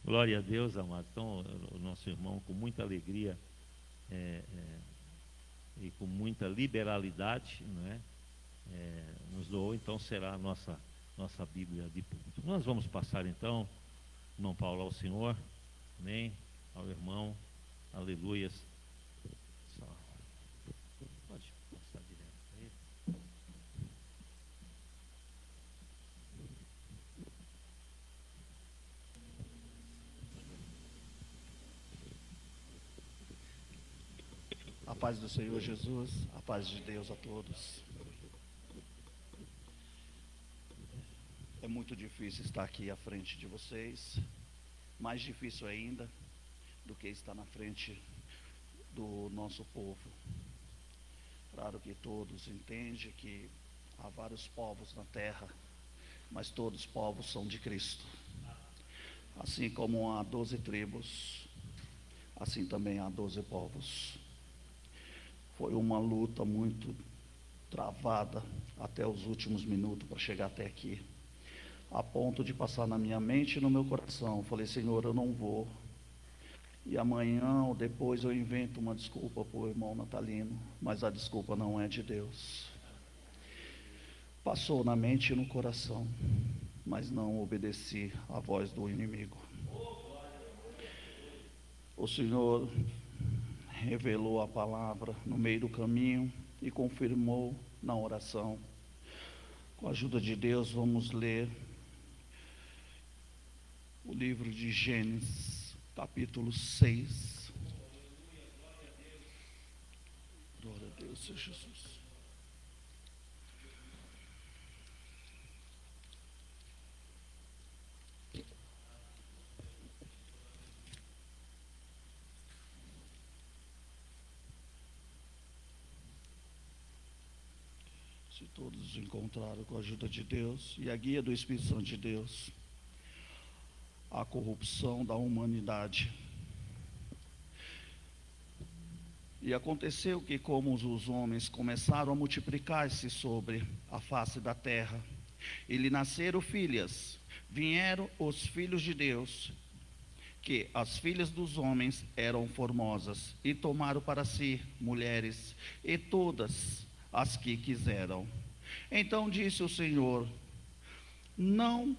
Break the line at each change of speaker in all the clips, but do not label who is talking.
Glória a Deus, amado. Então, o nosso irmão, com muita alegria e com muita liberalidade, não é? Nos doou, então será a nossa Bíblia de púlpito. Nós vamos passar, então, irmão Paulo, ao Senhor, amém? Ao irmão, aleluias. Só. Pode passar direto aí.
A paz do Senhor Jesus, a paz de Deus a todos. É muito difícil estar aqui à frente de vocês, mais difícil ainda do que estar na frente do nosso povo. Claro que todos entendem que há vários povos na terra, mas todos os povos são de Cristo. Assim como há 12 tribos, assim também há 12 povos. Foi uma luta muito travada até os últimos minutos para chegar até aqui, a ponto de passar na minha mente e no meu coração. Eu falei: Senhor, eu não vou. E amanhã ou depois eu invento uma desculpa para o irmão Natalino, mas a desculpa não é de Deus. Passou na mente e no coração, mas não obedeci à voz do inimigo. O Senhor revelou a palavra no meio do caminho e confirmou na oração. Com a ajuda de Deus, vamos ler o livro de Gênesis, capítulo 6. Glória a Deus, Senhor Jesus. Se todos encontraram, com a ajuda de Deus e a guia do Espírito Santo de Deus, a corrupção da humanidade. E aconteceu que, como os homens começaram a multiplicar-se sobre a face da terra, e lhe nasceram filhas, vieram os filhos de Deus, que as filhas dos homens eram formosas, e tomaram para si mulheres, e todas as que quiseram. Então disse o Senhor: não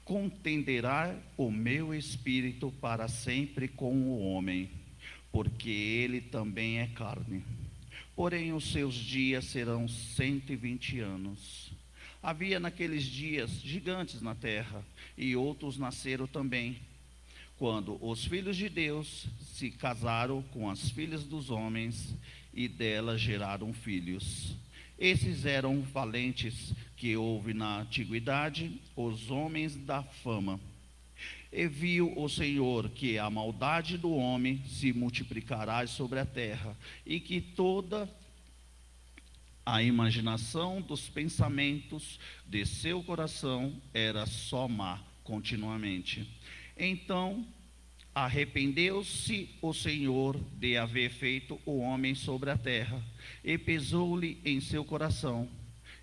contenderá o meu espírito para sempre com o homem, porque ele também é carne. Porém os seus dias serão 120 anos. Havia naqueles dias gigantes na terra, e outros nasceram também, quando os filhos de Deus se casaram com as filhas dos homens, e delas geraram filhos. Esses eram valentes que houve na antiguidade, os homens da fama. E viu o Senhor que a maldade do homem se multiplicará sobre a terra, e que toda a imaginação dos pensamentos de seu coração era só má continuamente. Então arrependeu-se o Senhor de haver feito o homem sobre a terra, e pesou-lhe em seu coração.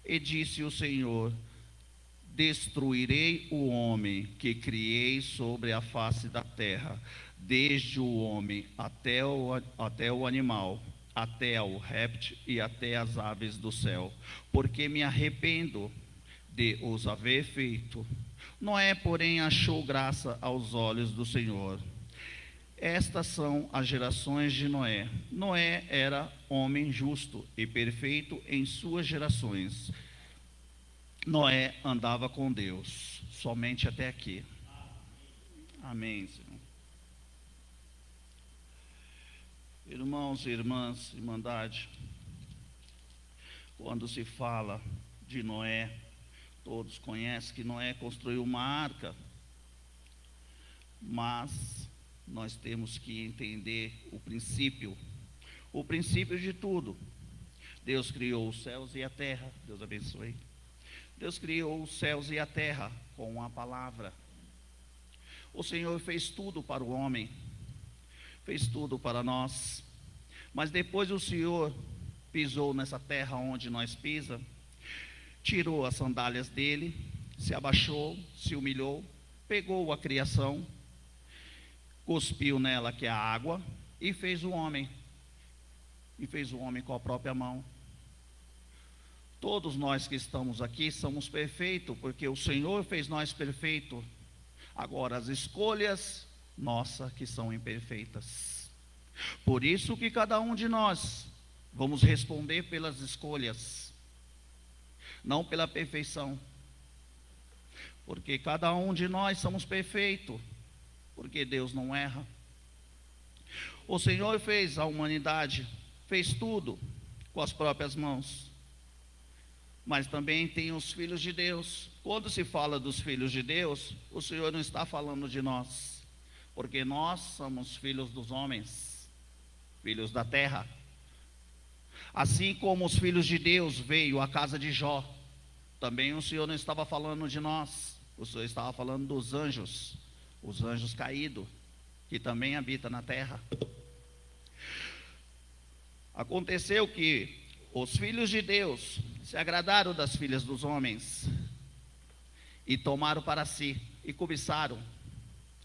E disse o Senhor: destruirei o homem que criei sobre a face da terra, desde o homem até o animal, até o réptil e até as aves do céu, porque me arrependo de os haver feito. Noé, porém, achou graça aos olhos do Senhor. Estas são as gerações de Noé. Noé era homem justo e perfeito em suas gerações. Noé andava com Deus. Somente até aqui. Amém, Senhor. Irmãos e irmãs, irmandade, quando se fala de Noé, todos conhecem que Noé construiu uma arca, mas nós temos que entender o princípio de tudo. Deus criou os céus e a terra. Deus abençoe. Deus criou os céus e a terra com a palavra. O Senhor fez tudo para o homem, fez tudo para nós, mas depois o Senhor pisou nessa terra onde nós pisa, tirou as sandálias dele, se abaixou, se humilhou, pegou a criação cuspiu nela, que é a água, e fez o homem. E fez o homem com a própria mão. Todos nós que estamos aqui somos perfeitos, porque o Senhor fez nós perfeitos. Agora, as escolhas nossas que são imperfeitas. Por isso que cada um de nós vamos responder pelas escolhas, não pela perfeição. Porque cada um de nós somos perfeitos, porque Deus não erra. O Senhor fez a humanidade, fez tudo com as próprias mãos. Mas também tem os filhos de Deus. Quando se fala dos filhos de Deus, o Senhor não está falando de nós, porque nós somos filhos dos homens, filhos da terra. Assim como os filhos de Deus veio à casa de Jó, também o Senhor não estava falando de nós, o Senhor estava falando dos anjos, os anjos caídos, que também habitam na terra. Aconteceu que os filhos de Deus se agradaram das filhas dos homens e tomaram para si e cobiçaram,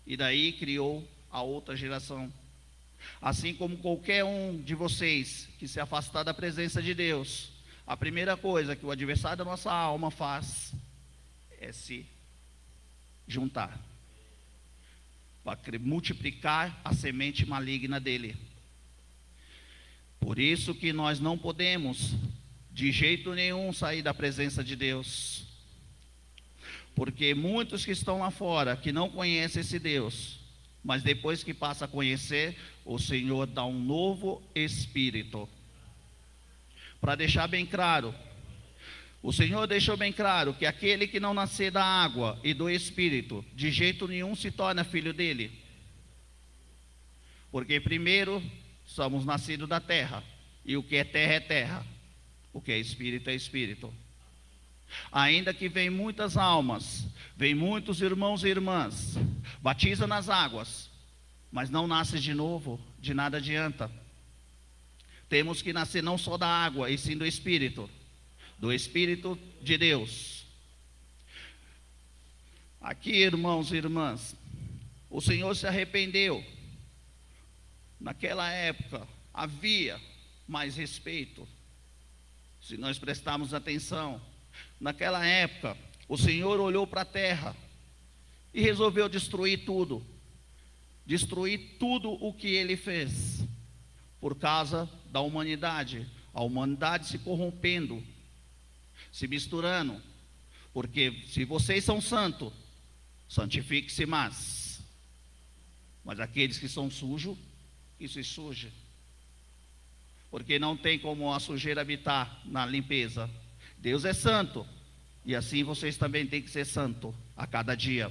e daí criou a outra geração. Assim como qualquer um de vocês que se afastar da presença de Deus, a primeira coisa que o adversário da nossa alma faz é se juntar para multiplicar a semente maligna dele. Por isso que nós não podemos de jeito nenhum sair da presença de Deus, porque muitos que estão lá fora, que não conhecem esse Deus, mas depois que passa a conhecer, o Senhor dá um novo espírito. Para deixar bem claro, o Senhor deixou bem claro que aquele que não nascer da água e do Espírito, de jeito nenhum se torna filho dele. Porque primeiro somos nascidos da terra, e o que é terra é terra, o que é espírito é espírito. Ainda que vem muitas almas, vem muitos irmãos e irmãs, batiza nas águas, mas não nasce de novo, de nada adianta. Temos que nascer não só da água, e sim do Espírito de Deus. Aqui, irmãos e irmãs, o Senhor se arrependeu. Naquela época havia mais respeito, se nós prestarmos atenção. Naquela época, o Senhor olhou para a terra e resolveu destruir tudo o que Ele fez, por causa da humanidade, a humanidade se corrompendo, se misturando, porque se vocês são santos, santifique-se mais, mas aqueles que são sujos, que se suje, porque não tem como a sujeira habitar na limpeza. Deus é santo, e assim vocês também têm que ser santo a cada dia.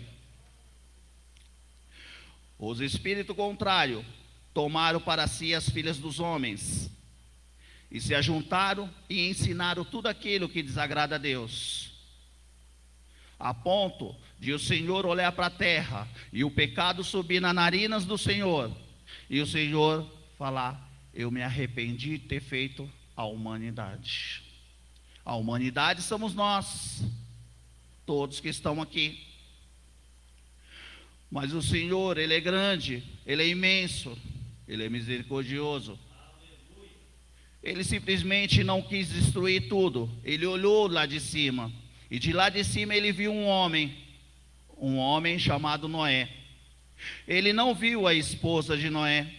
Os espíritos contrários tomaram para si as filhas dos homens, e se ajuntaram e ensinaram tudo aquilo que desagrada a Deus, a ponto de o Senhor olhar para a terra, e o pecado subir nas narinas do Senhor, e o Senhor falar: eu me arrependi de ter feito a humanidade. A humanidade somos nós, todos que estão aqui. Mas o Senhor, Ele é grande, Ele é imenso, Ele é misericordioso. Ele simplesmente não quis destruir tudo. Ele olhou lá de cima, e de lá de cima Ele viu um homem chamado Noé. Ele não viu a esposa de Noé,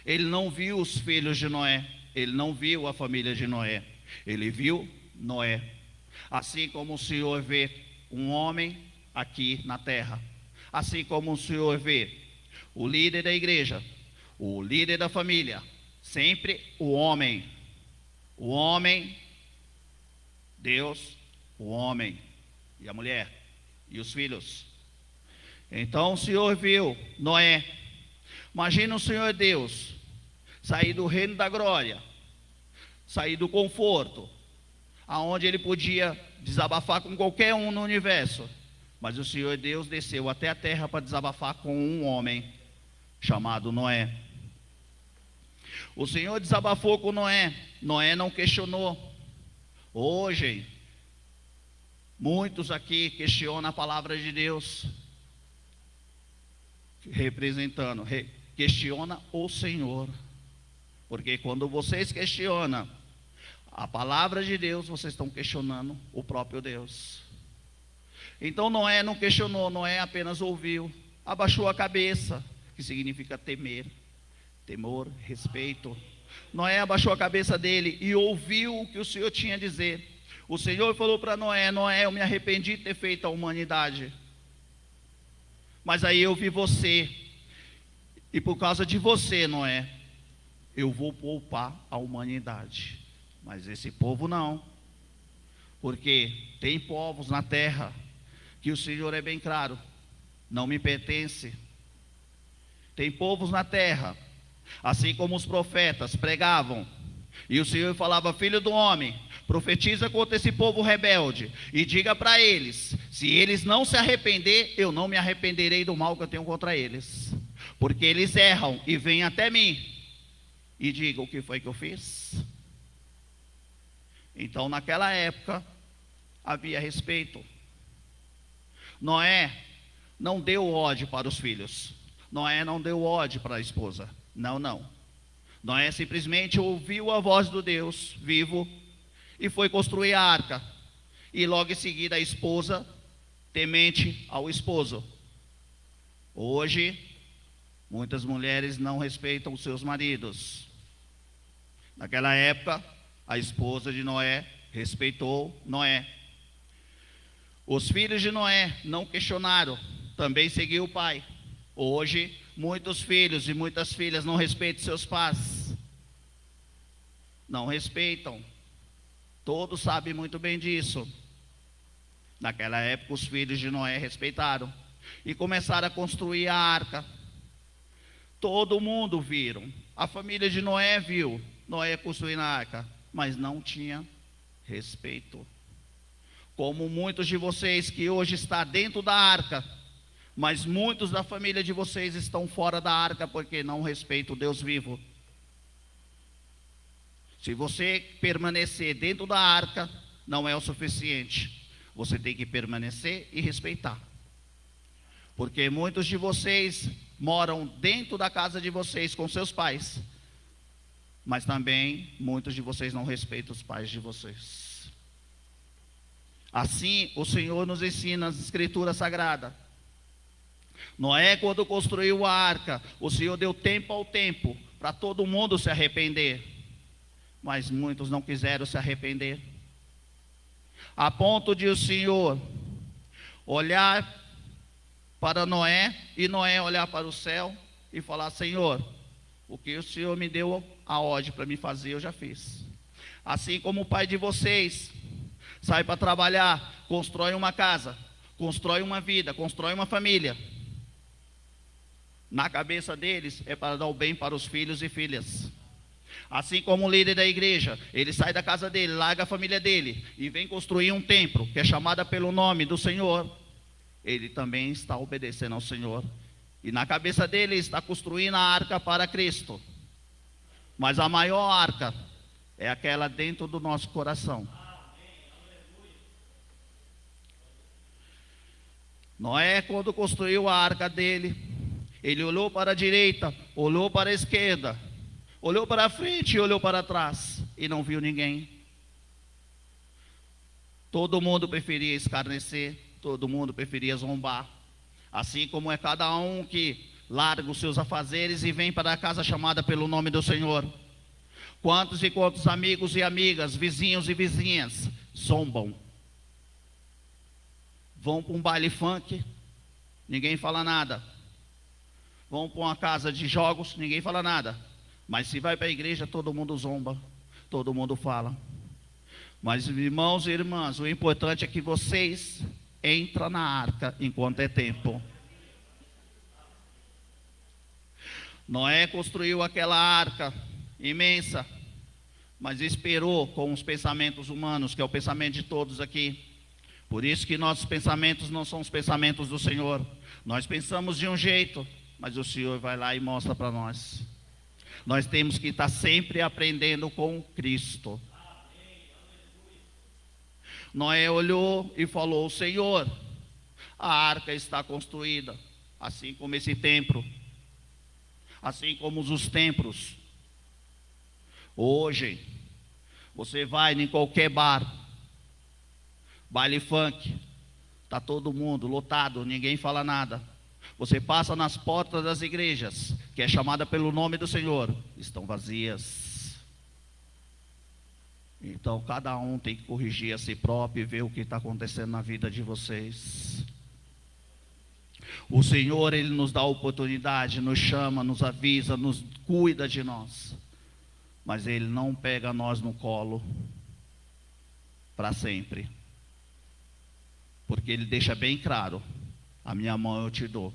ele não viu os filhos de Noé, ele não viu a família de Noé, ele viu Noé. Assim como o Senhor vê um homem aqui na terra, assim como o Senhor vê o líder da igreja, o líder da família, sempre o homem, Deus, o homem e a mulher e os filhos. Então o Senhor viu Noé. Imagina o Senhor Deus sair do reino da glória, sair do conforto, aonde Ele podia desabafar com qualquer um no universo, mas o Senhor Deus desceu até a terra para desabafar com um homem chamado Noé. O Senhor desabafou com Noé. Noé não questionou. Hoje muitos aqui questionam a palavra de Deus, questiona o Senhor. Porque quando vocês questionam a palavra de Deus, vocês estão questionando o próprio Deus. Então Noé não questionou, Noé apenas ouviu, abaixou a cabeça, que significa temer, temor, respeito. Noé abaixou a cabeça dele e ouviu o que o Senhor tinha a dizer. O Senhor falou para Noé: Noé, eu me arrependi de ter feito a humanidade, mas aí eu vi você, e por causa de você, Noé, eu vou poupar a humanidade. Mas esse povo não, porque tem povos na terra que o Senhor é bem claro, não me pertence. Tem povos na terra, assim como os profetas pregavam, e o Senhor falava: filho do homem, profetiza contra esse povo rebelde, e diga para eles, se eles não se arrepender, eu não me arrependerei do mal que eu tenho contra eles, porque eles erram e vêm até mim, e digam: o que foi que eu fiz? Então naquela época havia respeito. Noé não deu ódio para os filhos, Noé não deu ódio para a esposa, não. Noé simplesmente ouviu a voz do Deus vivo e foi construir a arca. E logo em seguida a esposa, temente ao esposo. Hoje, muitas mulheres não respeitam os seus maridos. Naquela época, a esposa de Noé respeitou Noé. Os filhos de Noé não questionaram, também seguiu o pai. Hoje, muitos filhos e muitas filhas não respeitam seus pais. Não respeitam. Todos sabem muito bem disso. Naquela época, os filhos de Noé respeitaram e começaram a construir a arca. Todo mundo viram. A família de Noé viu Noé construindo a arca, mas não tinha respeito. Como muitos de vocês que hoje estão dentro da arca, mas muitos da família de vocês estão fora da arca porque não respeitam o Deus vivo. Se você permanecer dentro da arca, não é o suficiente. Você tem que permanecer e respeitar. Porque muitos de vocês moram dentro da casa de vocês com seus pais, mas também muitos de vocês não respeitam os pais de vocês. Assim, o Senhor nos ensina nas Escrituras Sagradas. Noé, quando construiu a arca, o Senhor deu tempo ao tempo para todo mundo se arrepender, mas muitos não quiseram se arrepender, a ponto de o Senhor olhar para Noé e Noé olhar para o céu e falar: Senhor, o que o Senhor me deu a ordem para me fazer, eu já fiz. Assim como o pai de vocês sai para trabalhar, constrói uma casa, constrói uma vida, constrói uma família. Na cabeça deles é para dar o bem para os filhos e filhas. Assim como o líder da igreja, ele sai da casa dele, larga a família dele e vem construir um templo, que é chamada pelo nome do Senhor. Ele também está obedecendo ao Senhor. E na cabeça dele está construindo a arca para Cristo. Mas a maior arca é aquela dentro do nosso coração. Noé, quando construiu a arca dele, ele olhou para a direita, olhou para a esquerda, olhou para a frente e olhou para trás, e não viu ninguém. Todo mundo preferia escarnecer, todo mundo preferia zombar. Assim como é cada um que larga os seus afazeres e vem para a casa chamada pelo nome do Senhor. Quantos e quantos amigos e amigas, vizinhos e vizinhas zombam. Vão para um baile funk, ninguém fala nada. Vão para uma casa de jogos, ninguém fala nada. Mas se vai para a igreja, todo mundo zomba, todo mundo fala. Mas irmãos e irmãs, o importante é que vocês entrem na arca enquanto é tempo. Noé construiu aquela arca imensa, mas esperou com os pensamentos humanos, que é o pensamento de todos aqui. Por isso que nossos pensamentos não são os pensamentos do Senhor. Nós pensamos de um jeito, mas o Senhor vai lá e mostra para nós. Nós temos que estar sempre aprendendo com Cristo. Noé olhou e falou: Senhor, a arca está construída, assim como esse templo. assim como os templos. Hoje, você vai em qualquer bar, baile funk, está todo mundo lotado, ninguém fala nada. Você passa nas portas das igrejas, que é chamada pelo nome do Senhor, estão vazias. Então cada um tem que corrigir a si próprio e ver o que está acontecendo na vida de vocês. O Senhor, Ele nos dá a oportunidade, nos chama, nos avisa, nos cuida de nós. Mas Ele não pega nós no colo para sempre. Porque Ele deixa bem claro, a minha mão eu te dou,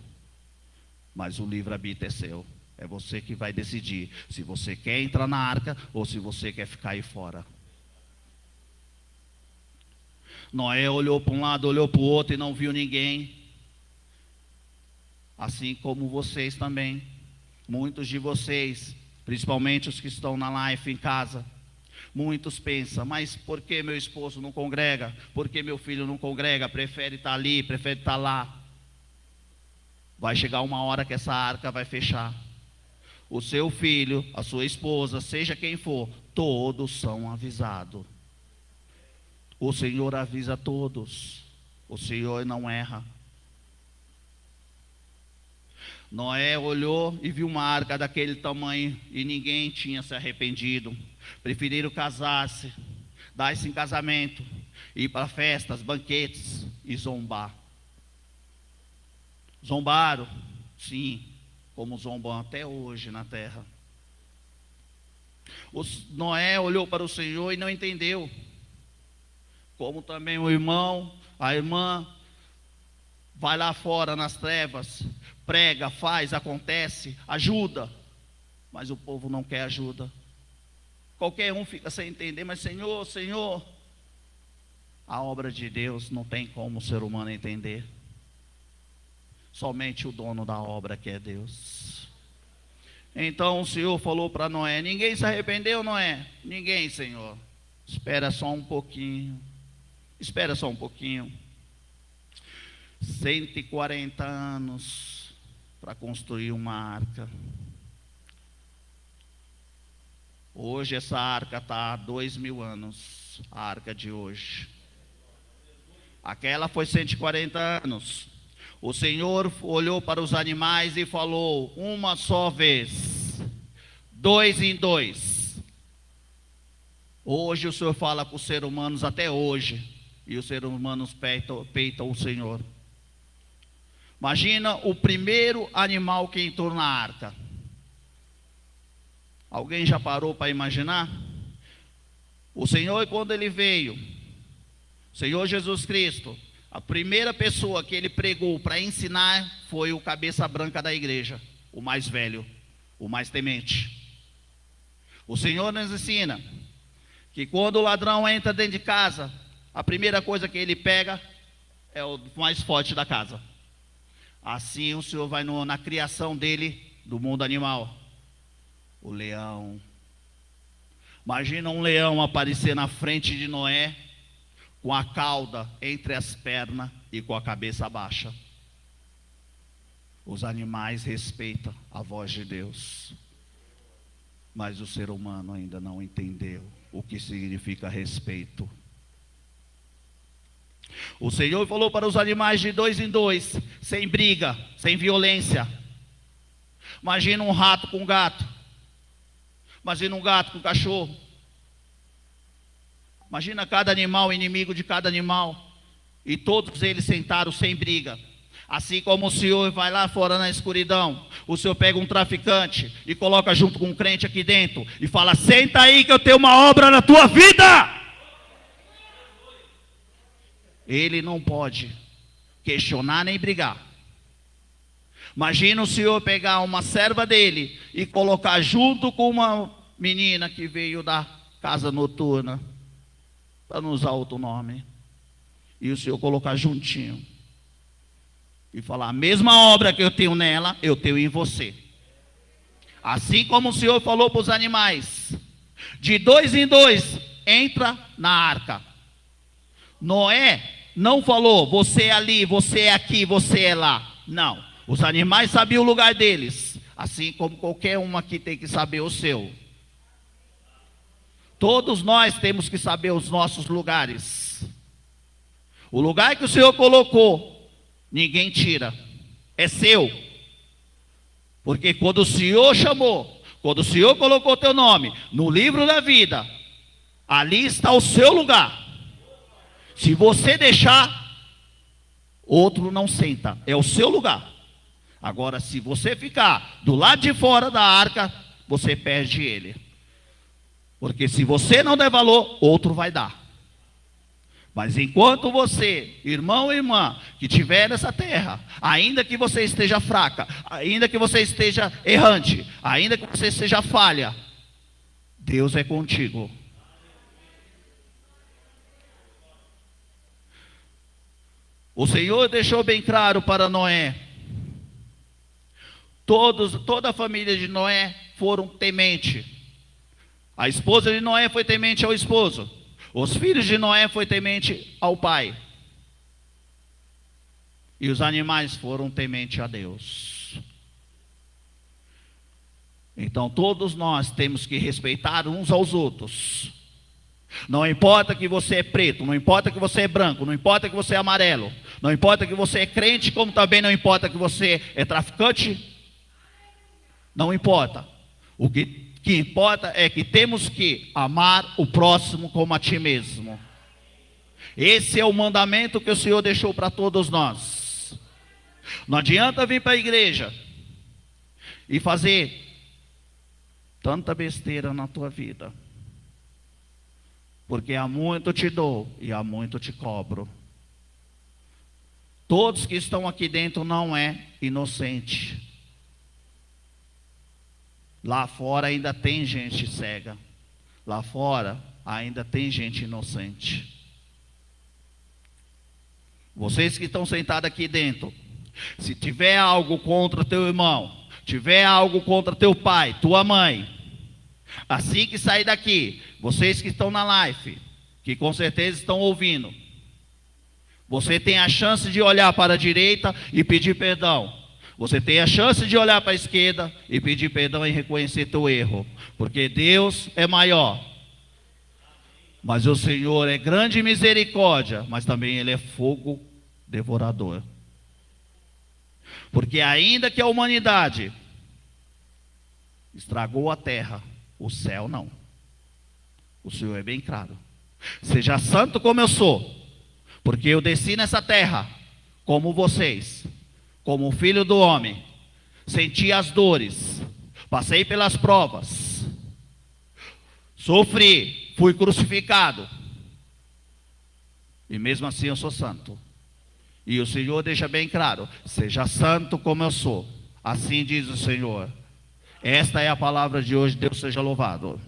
mas o livre-arbítrio é seu. É você que vai decidir se você quer entrar na arca ou se você quer ficar aí fora. Noé olhou para um lado, olhou para o outro e não viu ninguém. Assim como vocês também. Muitos de vocês, principalmente os que estão na live em casa, muitos pensam, mas por que meu esposo não congrega? Por que meu filho não congrega? Prefere estar ali, prefere estar lá. Vai chegar uma hora que essa arca vai fechar. O seu filho, a sua esposa, seja quem for, todos são avisados. O Senhor avisa todos. O Senhor não erra. Noé olhou e viu uma arca daquele tamanho e ninguém tinha se arrependido. Preferiram casar-se, dar-se em casamento, ir para festas, banquetes e zombar. Zombaram, sim, como zombam até hoje na terra. Noé olhou para o Senhor e não entendeu. Como também o irmão, a irmã, vai lá fora nas trevas, prega, faz, acontece, ajuda, mas o povo não quer ajuda. Qualquer um fica sem entender, mas Senhor, Senhor, a obra de Deus não tem como o ser humano entender. Somente o dono da obra que é Deus. Então o Senhor falou para Noé: ninguém se arrependeu, Noé? Ninguém, Senhor. Espera só um pouquinho. Espera só um pouquinho. 140 anos para construir uma arca. Hoje essa arca está há 2000 anos. A arca de hoje. Aquela foi 140 anos. O Senhor olhou para os animais e falou uma só vez, 2 em 2. Hoje o Senhor fala com os seres humanos até hoje. E os seres humanos peitam o Senhor. Imagina o primeiro animal que entrou na arca. Alguém já parou para imaginar? O Senhor, quando Ele veio, o Senhor Jesus Cristo, a primeira pessoa que Ele pregou para ensinar foi o cabeça branca da igreja, o mais velho, o mais temente. O Senhor nos ensina que quando o ladrão entra dentro de casa, a primeira coisa que ele pega é o mais forte da casa. Assim o Senhor vai na criação dele, do mundo animal. O leão. Imagina um leão aparecer na frente de Noé, com a cauda entre as pernas e com a cabeça baixa. Os animais respeitam a voz de Deus. Mas o ser humano ainda não entendeu o que significa respeito. O Senhor falou para os animais de 2 em 2, sem briga, sem violência. Imagina um rato com um gato. Imagina um gato com um cachorro. Imagina cada animal, inimigo de cada animal. E todos eles sentaram sem briga. Assim como o Senhor vai lá fora na escuridão, o Senhor pega um traficante e coloca junto com um crente aqui dentro e fala: senta aí que eu tenho uma obra na tua vida. Ele não pode questionar nem brigar. Imagina o Senhor pegar uma serva dele e colocar junto com uma menina que veio da casa noturna, para não usar outro nome, e o Senhor colocar juntinho e falar: a mesma obra que eu tenho nela, eu tenho em você. Assim como o Senhor falou para os animais, de 2 em 2, entra na arca. Noé não falou: você é ali, você é aqui, você é lá. Não, os animais sabiam o lugar deles. assim como qualquer uma aqui tem que saber o seu. Todos nós temos que saber os nossos lugares. O lugar que o Senhor colocou, ninguém tira, é seu. Porque quando o Senhor chamou, quando o Senhor colocou teu nome no livro da vida, ali está o seu lugar. Se você deixar, outro não senta, é o seu lugar. Agora, se você ficar do lado de fora da arca, você perde ele. Porque se você não der valor, outro vai dar. Mas enquanto você, irmão e irmã, que estiver nessa terra, ainda que você esteja fraca, ainda que você esteja errante, ainda que você seja falha, Deus é contigo. O Senhor deixou bem claro para Noé. Toda a família de Noé foram temente. A esposa de Noé foi temente ao esposo. Os filhos de Noé foram temente ao pai. E os animais foram temente a Deus. Então todos nós temos que respeitar uns aos outros. Não importa que você é preto, não importa que você é branco, não importa que você é amarelo, não importa que você é crente, como também não importa que você é traficante. Não importa. O que importa é que temos que amar o próximo como a ti mesmo. Esse é o mandamento que o Senhor deixou para todos nós. Não adianta vir para a igreja e fazer tanta besteira na tua vida. Porque há muito te dou e há muito te cobro. Todos que estão aqui dentro não é inocente. Lá fora ainda tem gente cega. Lá fora ainda tem gente inocente. Vocês que estão sentados aqui dentro, se tiver algo contra teu irmão, tiver algo contra teu pai, tua mãe, assim que sair daqui, vocês que estão na live, que com certeza estão ouvindo, você tem a chance de olhar para a direita e pedir perdão. Você tem a chance de olhar para a esquerda e pedir perdão e reconhecer teu erro. Porque Deus é maior. Mas o Senhor é grande em misericórdia, mas também Ele é fogo devorador. Porque ainda que a humanidade estragou a terra, o céu não. O Senhor é bem claro. Seja santo como eu sou, porque eu desci nessa terra como vocês. Como filho do homem, senti as dores, passei pelas provas, sofri, fui crucificado, e mesmo assim eu sou santo. E o Senhor deixa bem claro: seja santo como eu sou, assim diz o Senhor. Esta é a palavra de hoje, Deus seja louvado.